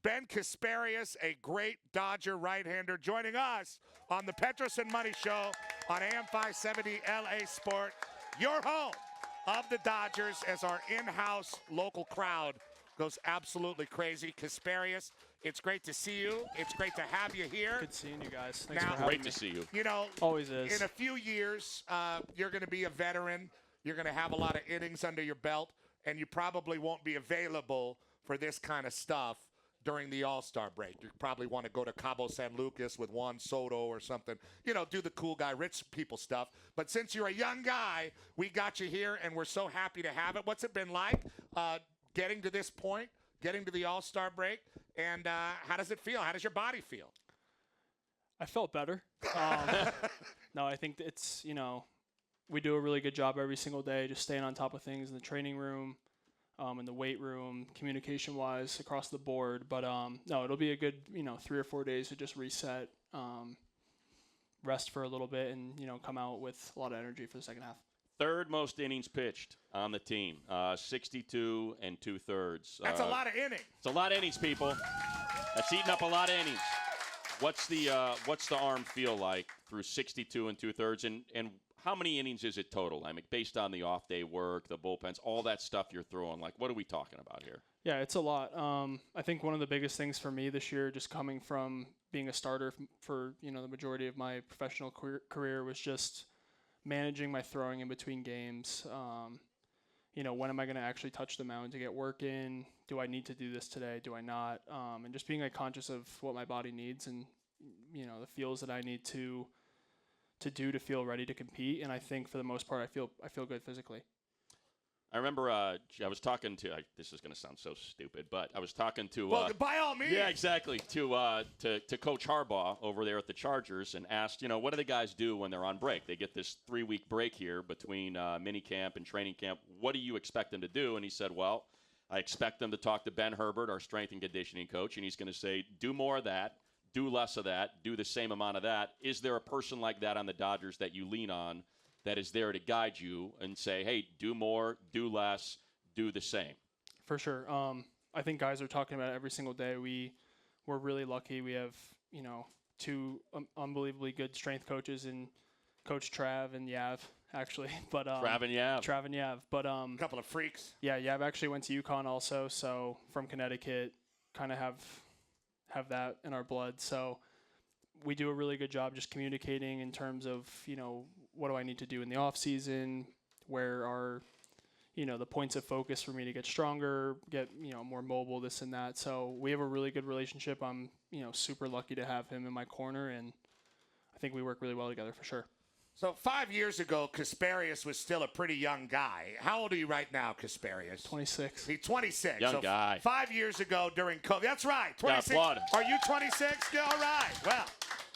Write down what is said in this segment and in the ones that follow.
Ben Casparius, a great Dodger right-hander, joining us on the Petros Money Show on AM 570 LA Sport, your home of the Dodgers, as our in-house local crowd goes absolutely crazy. Casparius, it's great to see you. It's great to have you here. Good seeing you guys. Thanks now, for having great me. to see you. You know, always is. In a few years, you're going to be a veteran. You're going to have a lot of innings under your belt, and you probably won't be available for this kind of stuff during the All-Star break. You probably want to go to Cabo San Lucas with Juan Soto or something, you know, do the cool guy, rich people stuff. But since you're a young guy, we got you here, and we're so happy to have it. What's it been like getting to this point, getting to the All-Star break, and how does it feel? How does your body feel? I felt better. No, I think it's, you know, we do a really good job every single day just staying on top of things in the training room, in the weight room, communication-wise, across the board. But, no, it'll be a good, 3 or 4 days to just reset, rest for a little bit, and, come out with a lot of energy for the second half. Third most innings pitched on the team, 62 and 2/3. That's a lot of innings. It's a lot of innings, people. That's eating up a lot of innings. What's the arm feel like through 62 and 2/3, and how many innings is it total? I mean, based on the off-day work, the bullpens, all that stuff you're throwing. Like, what are we talking about here? Yeah, it's a lot. I think one of the biggest things for me this year, just coming from being a starter for the majority of my professional career, was just managing my throwing in between games. When am I going to actually touch the mound to get work in? Do I need to do this today? Do I not? And just being conscious of what my body needs and, the feels that I need to do to feel ready to compete. And I think for the most part, I feel good physically. I remember I was talking to, this is going to sound so stupid, but I was talking to. Well, by all means. Yeah, exactly. To Coach Harbaugh over there at the Chargers and asked, what do the guys do when they're on break? They get this 3-week break here between minicamp and training camp. What do you expect them to do? And he said, well, I expect them to talk to Ben Herbert, our strength and conditioning coach, and he's going to say, do more of that, do less of that, do the same amount of that. Is there a person like that on the Dodgers that you lean on that is there to guide you and say, hey, do more, do less, do the same? For sure. I think guys are talking about it every single day. We're really lucky. We have, 2 unbelievably good strength coaches in Coach Trav and Yav, actually. But Trav and Yav. But a couple of freaks. Yeah, Yav actually went to UConn also, so from Connecticut, kind of have that in our blood. So we do a really good job just communicating in terms of, what do I need to do in the off season? Where are, the points of focus for me to get stronger, get, more mobile, this and that. So we have a really good relationship. I'm, super lucky to have him in my corner, and I think we work really well together for sure. So 5 years ago, Casparius was still a pretty young guy. How old are you right now, Casparius? 26. He's 26. Young guy. 5 years ago during COVID. That's right. 26. Yeah, applaud him. Are you 26? Yeah, all right. Well,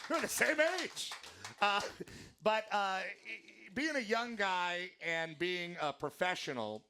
we're the same age. But being a young guy and being a professional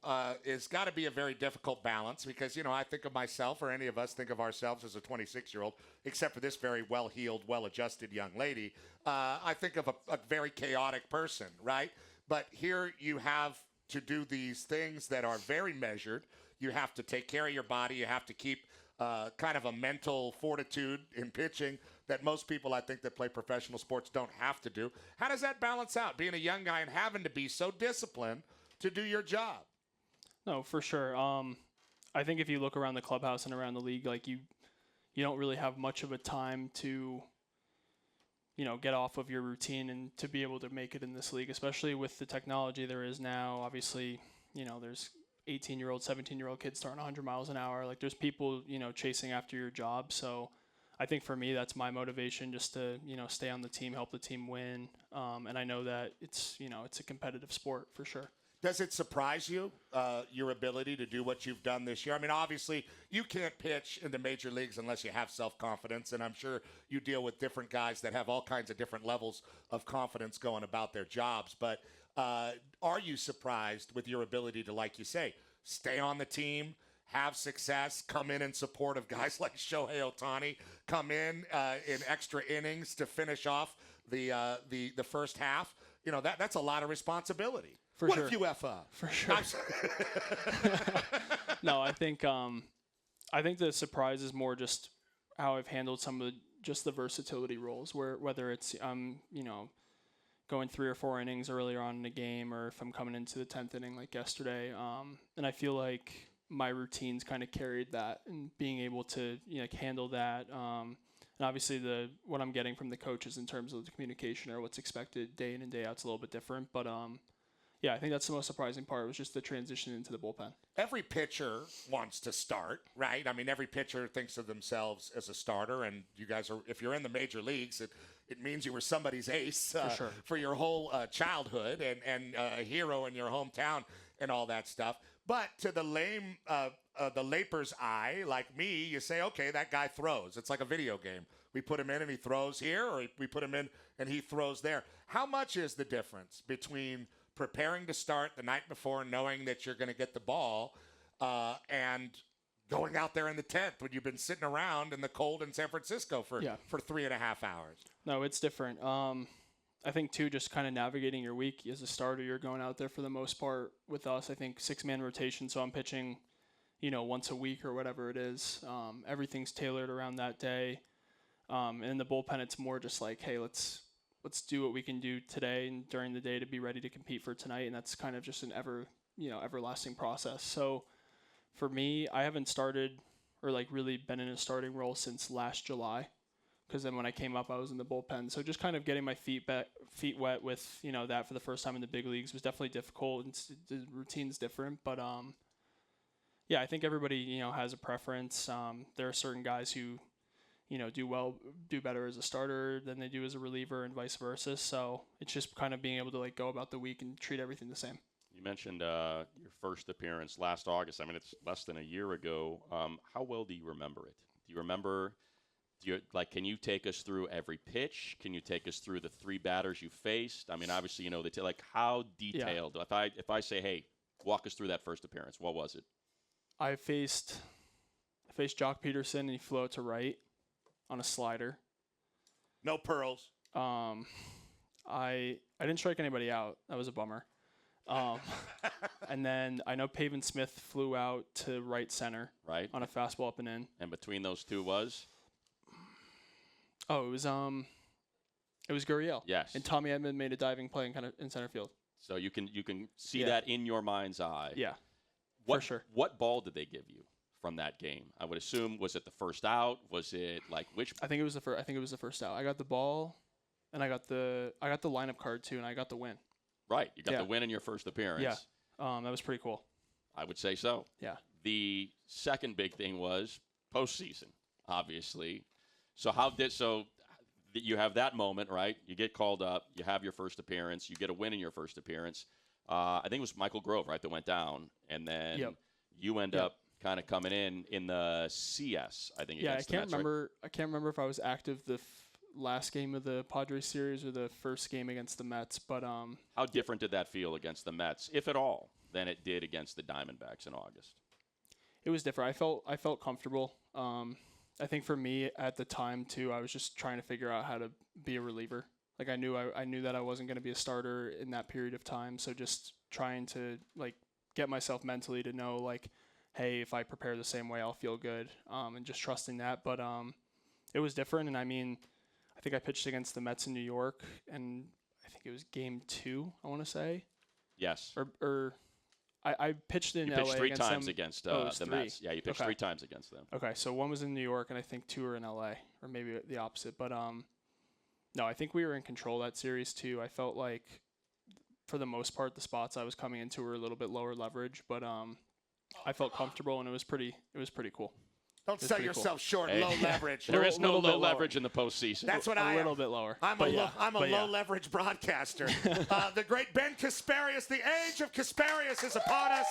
is got to be a very difficult balance because, I think of myself, or any of us think of ourselves as a 26-year-old, except for this very well-heeled, well-adjusted young lady. I think of a very chaotic person, right? But here you have to do these things that are very measured. You have to take care of your body. You have to keep kind of a mental fortitude in pitching that most people, I think, that play professional sports don't have to do. How does that balance out, being a young guy and having to be so disciplined to do your job? No, for sure. I think if you look around the clubhouse and around the league, like you don't really have much of a time to, get off of your routine and to be able to make it in this league, especially with the technology there is now. Obviously, there's 18-year-old, 17-year-old kids throwing 100 miles an hour. Like there's people, chasing after your job. So I think for me, that's my motivation, just to, stay on the team, help the team win. And I know that it's a competitive sport for sure. Does it surprise you, your ability to do what you've done this year? I mean, obviously, you can't pitch in the major leagues unless you have self-confidence, and I'm sure you deal with different guys that have all kinds of different levels of confidence going about their jobs. But are you surprised with your ability to, like you say, stay on the team, have success, come in support of guys like Shohei Ohtani, come in extra innings to finish off the first half? That's a lot of responsibility. What if you F up? For sure. No, I think I think the surprise is more just how I've handled some of the versatility roles, where whether it's going 3 or 4 innings earlier on in the game, or if I'm coming into the 10th inning like yesterday. And I feel like my routines kind of carried that, and being able to handle that. And obviously what I'm getting from the coaches in terms of the communication or what's expected day in and day out is a little bit different. But yeah, I think that's the most surprising part, was just the transition into the bullpen. Every pitcher wants to start, right? I mean, every pitcher thinks of themselves as a starter, and you guys are, if you're in the major leagues, it means you were somebody's ace for your whole childhood, and a hero in your hometown and all that stuff. But to the laper's eye, like me, you say, okay, that guy throws. It's like a video game. We put him in and he throws here, or we put him in and he throws there. How much is the difference between preparing to start the night before, knowing that you're going to get the ball, and going out there in the 10th when you've been sitting around in the cold in San Francisco for 3.5 hours? No, it's different. I think, too, just kind of navigating your week as a starter, you're going out there for the most part. With us, I think 6-man rotation, so I'm pitching, once a week or whatever it is. Everything's tailored around that day. And in the bullpen, it's more just like, hey, let's do what we can do today and during the day to be ready to compete for tonight. And that's kind of just an everlasting process. So for me, I haven't started or really been in a starting role since last July, because then when I came up, I was in the bullpen. So just kind of getting my feet wet with, that for the first time in the big leagues was definitely difficult, and the routine's different. But yeah, I think everybody, has a preference. There are certain guys who, do better as a starter than they do as a reliever, and vice versa. So it's just kind of being able to go about the week and treat everything the same. You mentioned your first appearance last August. I mean, it's less than a year ago. How well do you remember it? Do you remember? Can you take us through every pitch? Can you take us through the 3 batters you faced? I mean, obviously, how detailed? Yeah. If I say, hey, walk us through that first appearance, what was it? I faced Jock Peterson, and he flew out to right on a slider. No pearls. I didn't strike anybody out. That was a bummer. And then I know Pavin Smith flew out to right center on a fastball up and in. And between those two was? Oh, it was Gurriel. Yes. And Tommy Edman made a diving play in center field. So you can see that in your mind's eye. Yeah. For sure. What ball did they give you from that game? I would assume, was it the first out? Was it which? I think it was the first out. I got the ball, and I got the lineup card too, and I got the win. Right. You got the win in your first appearance. Yeah. That was pretty cool. I would say so. Yeah. The second big thing was postseason, obviously. So you have that moment, right? You get called up. You have your first appearance. You get a win in your first appearance. I think it was Michael Grove, right, that went down, and then you end up kind of coming in the CS. I think. Yeah, I can't remember if I was active the last game of the Padres series or the first game against the Mets, but how different did that feel against the Mets, if at all, than it did against the Diamondbacks in August? It was different. I felt comfortable. I think for me at the time too, I was just trying to figure out how to be a reliever. I knew that I wasn't going to be a starter in that period of time, so just trying to get myself mentally to know hey, if I prepare the same way, I'll feel good, and just trusting that. But it was different, and I mean, I think I pitched against the Mets in New York, and I think it was game 2, I want to say. Yes. Or I pitched in LA. You pitched 3 against times them. against the Mets. Yeah, you pitched 3 times against them. Okay, so 1 was in New York, and I think 2 were in LA, or maybe the opposite. But no, I think we were in control that series too. I felt like, for the most part, the spots I was coming into were a little bit lower leverage, but I felt comfortable, and it was pretty cool. Don't sell yourself short. Low leverage. There is no low leverage in the postseason. That's what I am. A little bit lower. I'm a low leverage broadcaster. The great Ben Casparius. The age of Casparius is upon us.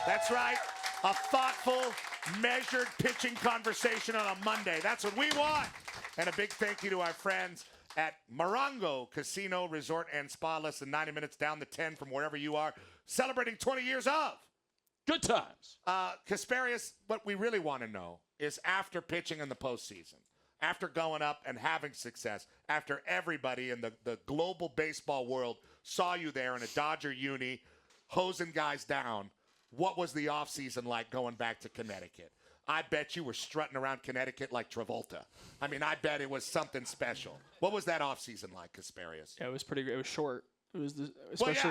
That's right. A thoughtful, measured pitching conversation on a Monday. That's what we want. And a big thank you to our friends at Morongo Casino Resort and Spa, less than 90 minutes down the 10 from wherever you are, celebrating 20 years of good times. Casparius, what we really want to know is, after pitching in the postseason, after going up and having success, after everybody in the global baseball world saw you there in a Dodger uni, hosing guys down, what was the offseason like going back to Connecticut? I bet you were strutting around Connecticut like Travolta. I mean, I bet it was something special. What was that offseason like, Casparius? Yeah, it was pretty great. It was short. It was especially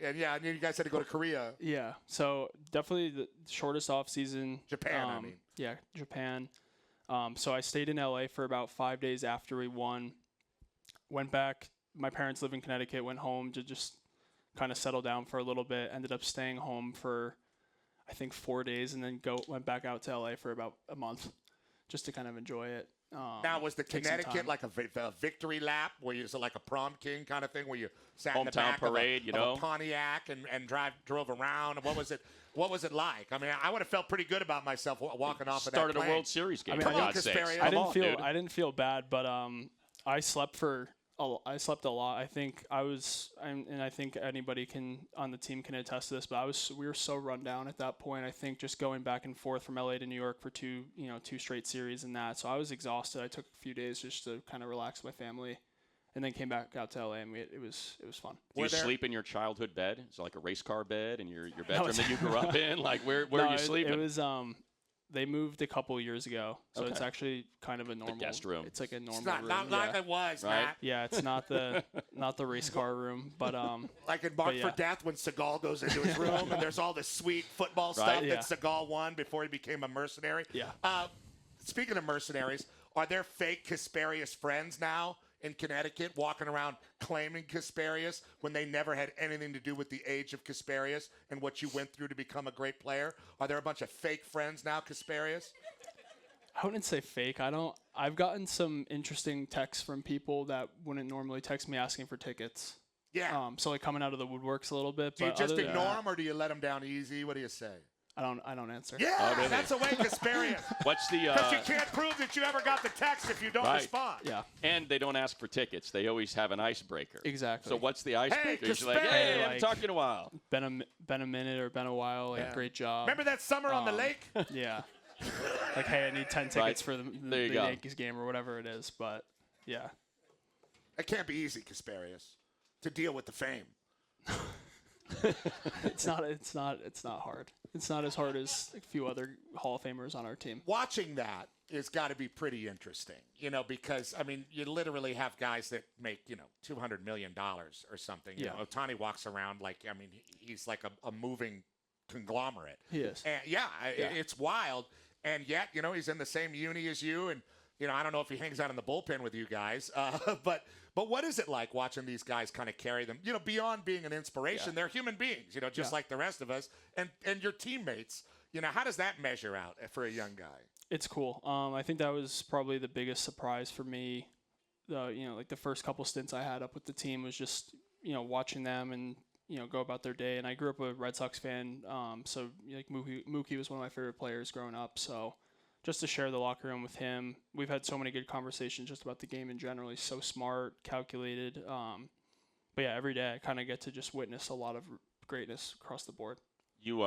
and you guys had to go to Korea. Yeah, so definitely the shortest off season. Japan, I mean. Yeah, Japan. So I stayed in LA for about 5 days after we won. Went back. My parents live in Connecticut. Went home to just kind of settle down for a little bit. Ended up staying home for, I think, 4 days, and then went back out to LA for about a month, just to kind of enjoy it. Now, was the Connecticut like a victory lap, where you like a prom king kind of thing, where you sat in the back parade, of a Pontiac and drove around? What was it? What was it like? I mean, I would have felt pretty good about myself walking off of that plane. Started a World Series game. I mean, for God's sakes. I didn't feel bad, but I slept a lot. I think and I think anybody on the team can attest to this, but we were so run down at that point. I think just going back and forth from LA to New York for two straight series and that. So I was exhausted. I took a few days just to kind of relax with my family, and then came back out to LA, and it was fun. Do you sleep in your childhood bed? Is it like a race car bed in your bedroom that you grew up in? Like where are you sleeping? It was they moved a couple years ago, so it's actually kind of a normal guest room. It's like a normal room. Not like it was, right? Matt. Yeah, it's not the race car room, but like in Mark for Death when Seagal goes into his room and there's all this sweet football stuff that Seagal won before he became a mercenary. Yeah. Speaking of mercenaries, are there fake Casparius friends now in Connecticut walking around claiming Casparius when they never had anything to do with the age of Casparius and what you went through to become a great player? Are there a bunch of fake friends now, Casparius? I wouldn't say fake. I've gotten some interesting texts from people that wouldn't normally text me asking for tickets. Yeah. So like coming out of the woodworks a little bit. Do you just ignore them, or do you let them down easy? What do you say? I don't answer. Yeah, really? That's a way Casparius. What's the? Because you can't prove that you ever got the text if you don't respond. Yeah. And they don't ask for tickets. They always have an icebreaker. Exactly. So what's the icebreaker? Hey, You're like, hey, I haven't talked in a while. Been a minute or been a while. Like, great job. Remember that summer on the lake? Yeah. Like, hey, I need 10 tickets for the Yankees game or whatever it is. But yeah. It can't be easy, Casparius, to deal with the fame. It's not hard. It's not as hard as a few other Hall of Famers on our team. Watching that has got to be pretty interesting, because, I mean, you literally have guys that make, $200 million or something. You know, Ohtani walks around like, I mean, he's like a moving conglomerate. He is. And it's wild. And yet, he's in the same uni as you. And, I don't know if he hangs out in the bullpen with you guys, but what is it like watching these guys kind of carry them? Beyond being an inspiration, they're human beings, just like the rest of us, and your teammates. How does that measure out for a young guy? It's cool. I think that was probably the biggest surprise for me. Like the first couple stints I had up with the team was just watching them and go about their day. And I grew up a Red Sox fan, so like Mookie was one of my favorite players growing up. So just to share the locker room with him. We've had so many good conversations just about the game in general. He's so smart, calculated. But yeah, every day I kind of get to just witness a lot of greatness across the board. You,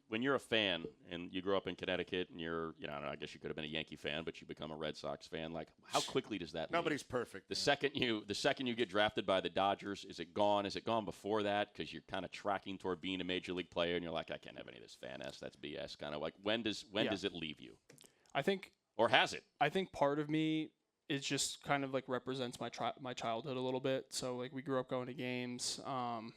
when you're a fan and you grow up in Connecticut and you're, I don't know, I guess you could have been a Yankee fan, but you become a Red Sox fan. Like, how quickly does that leave? Nobody's perfect. The second you get drafted by the Dodgers, is it gone? Is it gone before that? Because you're kind of tracking toward being a major league player, and you're like, I can't have any of this fan-ass. That's BS. Kind of like, when does it leave you? I think, or has it? I think part of me is just kind of like represents my childhood a little bit. So like we grew up going to games, and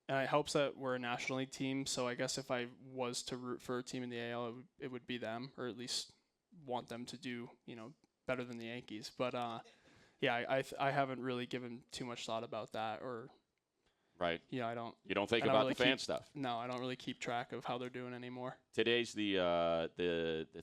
it helps that we're a National League team. So I guess if I was to root for a team in the AL, it would be them, or at least want them to do better than the Yankees. But I haven't really given too much thought about that, or right. I don't. You don't think about really the fan stuff. No, I don't really keep track of how they're doing anymore. Today's the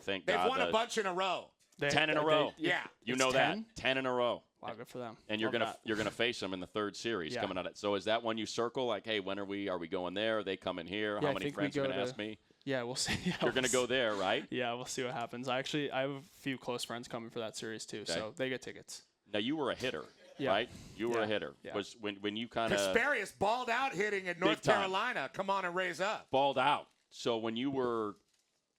thank They've God. won a bunch in a row. 10 in a row. Yeah. You know 10? that. 10 in a row. Wow, good for them. And you're gonna face them in the third series coming out. So is that one you circle? Like, hey, when are we going there? Are they coming here? How many friends are gonna ask me? Yeah, we'll see. Yeah, you're gonna go there, right? Yeah, we'll see what happens. I have a few close friends coming for that series too, so they get tickets. Now you were a hitter. Right? You were a hitter. Yeah. Was when you kind of Casparius balled out hitting in North Carolina. Come on and raise up. Balled out. So when you were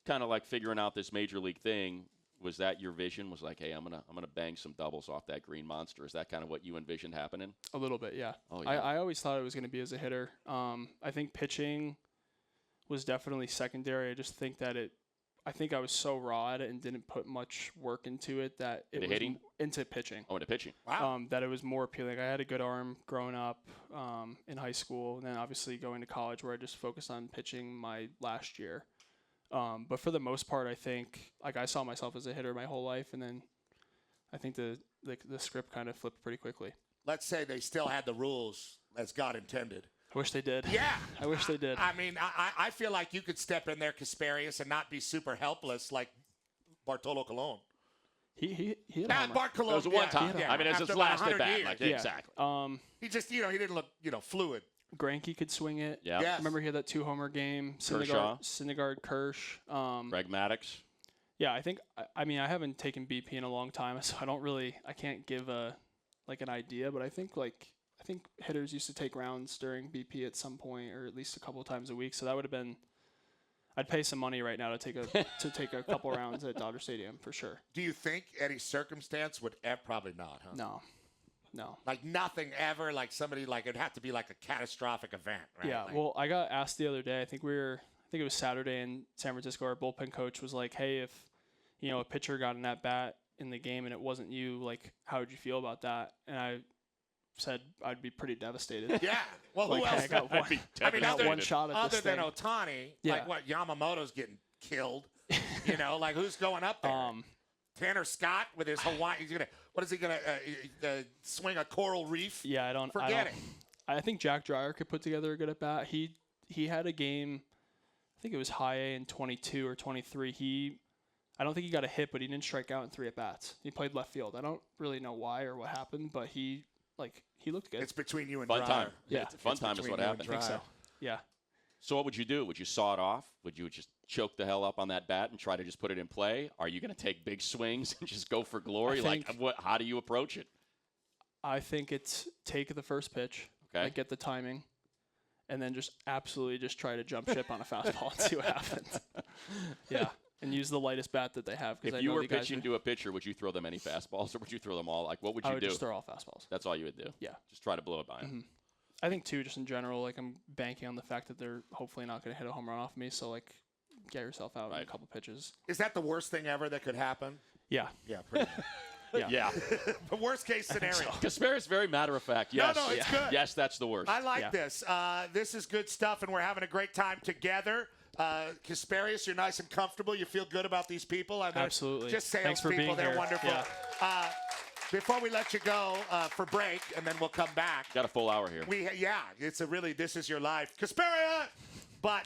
kind of like figuring out this major league thing, was that your vision? Was like, hey, I'm gonna bang some doubles off that green monster. Is that kind of what you envisioned happening? A little bit, yeah. Oh, yeah. I always thought it was gonna be as a hitter. I think pitching was definitely secondary. I just think that I think I was so raw at it and didn't put much work into it that it was hitting? into pitching. Oh, into pitching. Wow. That it was more appealing. I had a good arm growing up in high school, and then obviously going to college where I just focused on pitching my last year. But for the most part, I think like I saw myself as a hitter my whole life, and then I think the script kind of flipped pretty quickly. Let's say they still had the rules as God intended. I wish they did. Yeah. I wish they did. I mean, I feel like you could step in there, Casparius, and not be super helpless like Bartolo Colon. He hit a homer. Bart Colon. It was a one time. Yeah. I mean, it's After his last about at bat. 100 Like, years. exactly. He just, he didn't look, fluid. Granke could swing it. Yeah. Yes. Remember he had that 2-homer game. Kershaw. Syndergaard, Kirsch. Greg Maddux. Yeah, I think. I mean, I haven't taken BP in a long time, so I can't give an idea. But I think hitters used to take rounds during BP at some point, or at least a couple of times a week. So that would have been. I'd pay some money right now to take a couple rounds at Dodger Stadium for sure. Do you think any circumstance would probably not, huh? No. Like nothing ever, like somebody it'd have to be like a catastrophic event, right? Yeah. Like, Well, I got asked the other day. I think it was Saturday in San Francisco. Our bullpen coach was like, "Hey, if a pitcher got an at bat in the game and it wasn't you, like, how would you feel about that?" And I said I'd be pretty devastated. yeah. Well, Like, who hey, else? I got one. I mean, got one shot at other this than thing. Ohtani, Yeah. like what Yamamoto's getting killed. Like who's going up there? Tanner Scott with his Hawaii. What is he gonna swing a coral reef? Yeah, I don't. Forget it. I think Jack Dreyer could put together a good at bat. He had a game. I think it was high A in 22 or 23. I don't think he got a hit, but he didn't strike out in 3 at bats. He played left field. I don't really know why or what happened, but he looked good. It's between you and Fun Dreyer. time. Yeah. Fun time is between what you and happened. I think so. Dreyer. Yeah. So what would you do? Would you saw it off? Would you just choke the hell up on that bat and try to just put it in play? Are you going to take big swings and just go for glory? How do you approach it? I think it's take the first pitch, Okay. get the timing, and then just absolutely just try to jump ship on a fastball and see what happens. Yeah, and use the lightest bat that they have. If you were pitching to a pitcher, would you throw them any fastballs, or would you throw them all? Like, what would you I would do? just throw all fastballs. That's all you would do? Yeah. Just try to blow it by him. I think, too, just in general, like, I'm banking on the fact that they're hopefully not going to hit a home run off me, so, like, get yourself out in a couple pitches. Is that the worst thing ever that could happen? Yeah. Yeah, pretty much. Yeah. The worst case scenario. Casparius, very matter of fact. Yes. No, it's good. Yes, that's the worst. I like this. This is good stuff, and we're having a great time together. Casparius, you're nice and comfortable. You feel good about these people. Absolutely. Just Thanks for salespeople. being They're here. wonderful. Yeah. Before we let you go for break, and then we'll come back. Got a full hour here. This is your life, Casparius. But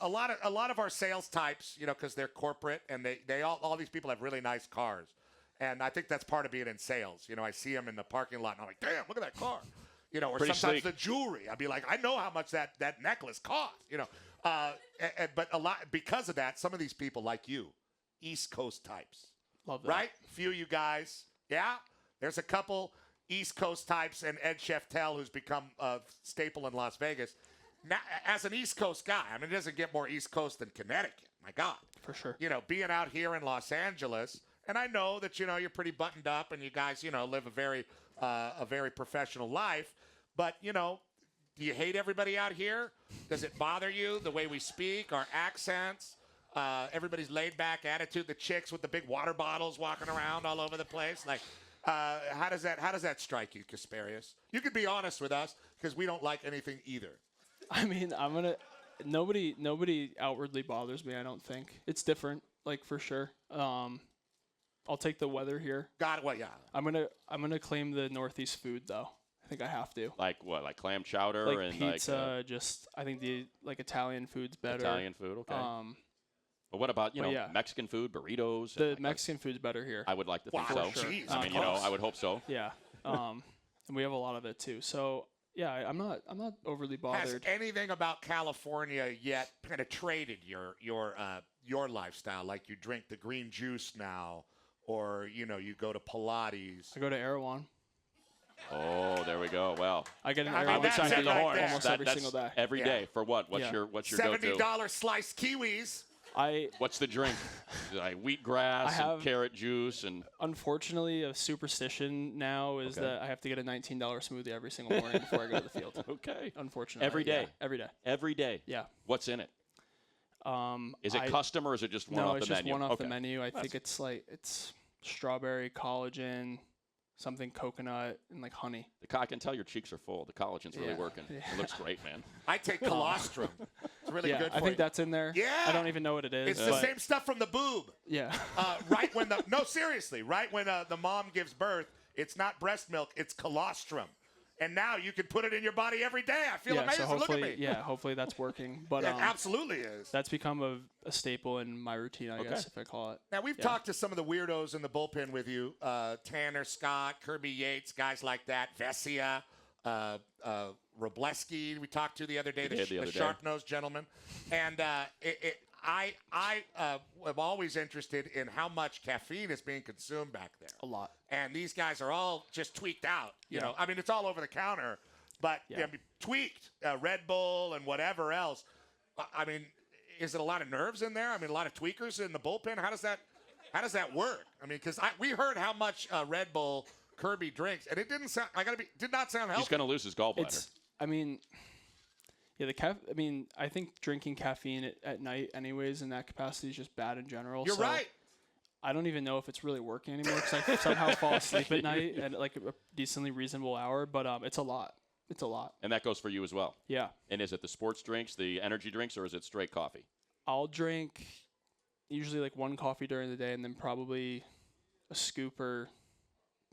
a lot of our sales types, because they're corporate and they all these people have really nice cars, and I think that's part of being in sales. I see them in the parking lot, and I'm like, damn, look at that car. Or Pretty sometimes sleek. the jewelry. I'd be like, I know how much that necklace cost. But a lot because of that, some of these people like you, East Coast types. Love that. Right? Few of you guys. Yeah? There's a couple East Coast types and Ed Sheftel, who's become a staple in Las Vegas. Now, as an East Coast guy, I mean, it doesn't get more East Coast than Connecticut. My God. For sure. Being out here in Los Angeles, and I know that, you're pretty buttoned up and you guys, live a very professional life. But, do you hate everybody out here? Does it bother you, the way we speak, our accents? Everybody's laid back attitude. The chicks with the big water bottles walking around all over the place. Like, how does that strike you, Casparius? You could be honest with us because we don't like anything either. I mean, nobody outwardly bothers me. I don't think it's different. Like for sure. I'll take the weather here. Got it. Well, yeah. I'm gonna claim the Northeast food though. I think I have to. Like what? Like clam chowder Like and pizza. I think the Italian food's better. Italian food. Okay. But what about yeah. Mexican food, burritos? The Mexican food's better here. I would like to think so. Wow, geez, I mean, I would hope so. Yeah. And we have a lot of it too. So yeah, I'm not overly bothered. Has anything about California yet penetrated your lifestyle? Like you drink the green juice now, or you go to Pilates. I go to Erewhon. Oh, there we go. Well, I get an I mean, Erewhon that's side it to the right horn there. almost every single day. Every Yeah. day for what? What's Yeah. your go-to? $70 sliced kiwis. What's the drink? Like wheatgrass I have- and carrot juice and Unfortunately, a superstition now is that I have to get a $19 smoothie every single morning before I go to the field. okay. Unfortunately. Every day? Yeah, every day. Every day. Yeah. What's in it? Is it custom or is it just one no, off it's the just menu? one off Okay. the menu. I think it's strawberry, collagen, something coconut, and like honey. I can tell your cheeks are full. The collagen's really working. Yeah. It looks great, man. I take colostrum. It's really good for I think you. that's in there. Yeah. I don't even know what it is. It's the but same stuff from the boob. Yeah. Right when seriously, right when the mom gives birth, it's not breast milk, it's colostrum. And now you can put it in your body every day. I feel amazing. So Look at me. hopefully that's working. But It absolutely is. that's become a staple in my routine, I guess, if I call it. Now, we've talked to some of the weirdos in the bullpen with you. Tanner Scott, Kirby Yates, guys like that. Vesia, Robleski, we talked to the other day, the sharp-nosed gentleman. And I am always interested in how much caffeine is being consumed back there. A lot. And these guys are all just tweaked out. You know, I mean, it's all over the counter, but I mean, tweaked. Red Bull and whatever else. I mean, is it a lot of nerves in there? I mean, a lot of tweakers in the bullpen. How does that work? I mean, because we heard how much Red Bull Kirby drinks, and it didn't sound. Did not sound healthy. He's going to lose his gallbladder. I think drinking caffeine at night, anyways, in that capacity is just bad in general. You're right. I don't even know if it's really working anymore because I somehow fall asleep at night at like a decently reasonable hour. But it's a lot. It's a lot. And that goes for you as well. Yeah. And is it the sports drinks, the energy drinks, or is it straight coffee? I'll drink usually like one coffee during the day and then probably a scoop or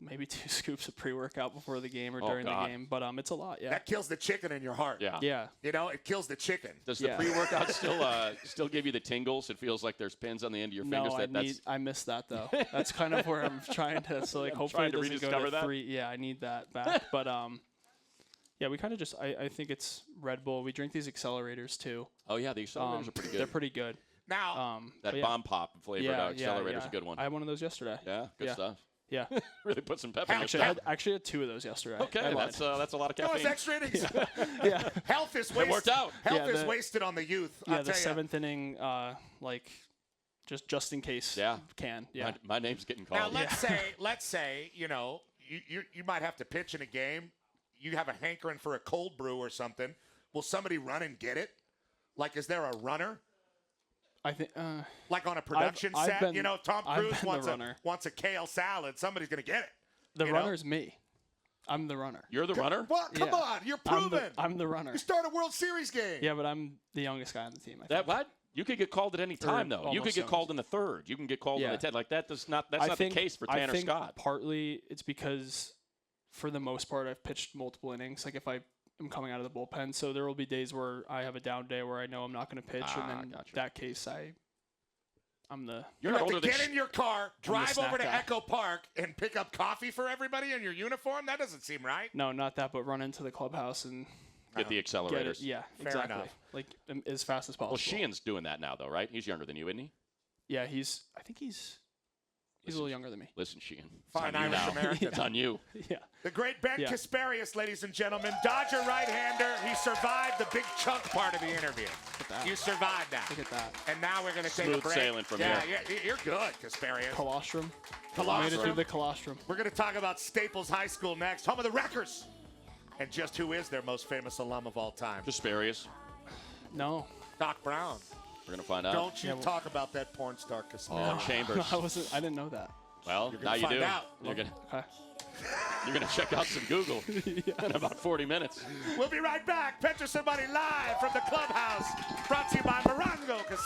maybe 2 scoops of pre-workout before the game or during the game. But it's a lot, yeah. That kills the chicken in your heart. Yeah. Yeah. You know, it kills the chicken. Does the pre-workout still give you the tingles? It feels like there's pins on the end of your fingers. No, I miss that though. That's kind of where I'm trying to. So like, hopefully it doesn't go to 3. Yeah, I need that back. But yeah, we kind of just. I think it's Red Bull. We drink these accelerators too. Oh yeah, the accelerators are pretty good. They're pretty good. Now that bomb pop flavored accelerator's a good one. I had one of those yesterday. Yeah, good stuff. Yeah. Really put some pepper in Actually, I had 2 of those yesterday. Okay, that's a lot of that was caffeine. extra innings. Yeah. Health is wasted. It worked out. Health is wasted on the youth. Yeah, I'll the tell 7th inning, just in case. Yeah. Can. Yeah. My name's getting called. Now let's say you know you might have to pitch in a game. You have a hankering for a cold brew or something. Will somebody run and get it? Like, is there a runner? I think. Like on a production I've set, been- you know, Tom I've Cruise been the wants a kale salad. Somebody's gonna get it. The you runner's me. I'm the runner. You're the runner? What? Come on, you're proven. I'm the runner. You start a World Series game. Yeah, but I'm the youngest guy on the team. I think. What? You could get called at any time, though. You could almost get called in the 3rd. You can get called in the 10th. Like that's not the case for Tanner I think Scott. Partly it's because, for the most part, I've pitched multiple innings. Like if I am coming out of the bullpen, so there will be days where I have a down day where I know I'm not going to pitch, and then in that case I'm the. You have to get in your car, drive over to guy. Echo Park, and pick up coffee for everybody in your uniform? That doesn't seem right. No, not that, but run into the clubhouse and Get the accelerators. get it. Yeah, Fair exactly. enough. Like as fast as possible. Well, Sheehan's doing that now, though, right? He's younger than you, isn't he? Yeah, I think he's a little younger than me. Listen, Sheehan. Fine on you Irish now. American. It's on you. Yeah. The great Ben Yeah. Casparius, ladies and gentlemen, Dodger right-hander. He survived the big chunk part of the interview. that. You survived that. Look at that. And now we're going to take a Smooth break. sailing from yeah, here. Yeah, you're good, Casparius. Colostrum. Colostrum. Made it through the colostrum. We're going to talk about Staples High School next, home of the Wreckers. And just who is their most famous alum of all time? Casparius. No. Doc Brown. We're going to find out. Don't you talk about that porn star, Casparius. Chambers. I didn't know that. Well, You're now gonna you find do. out. You're gonna check out some Google in about 40 minutes. We'll be right back. Petros Money live from the clubhouse. Brought to you by Morongo Casino.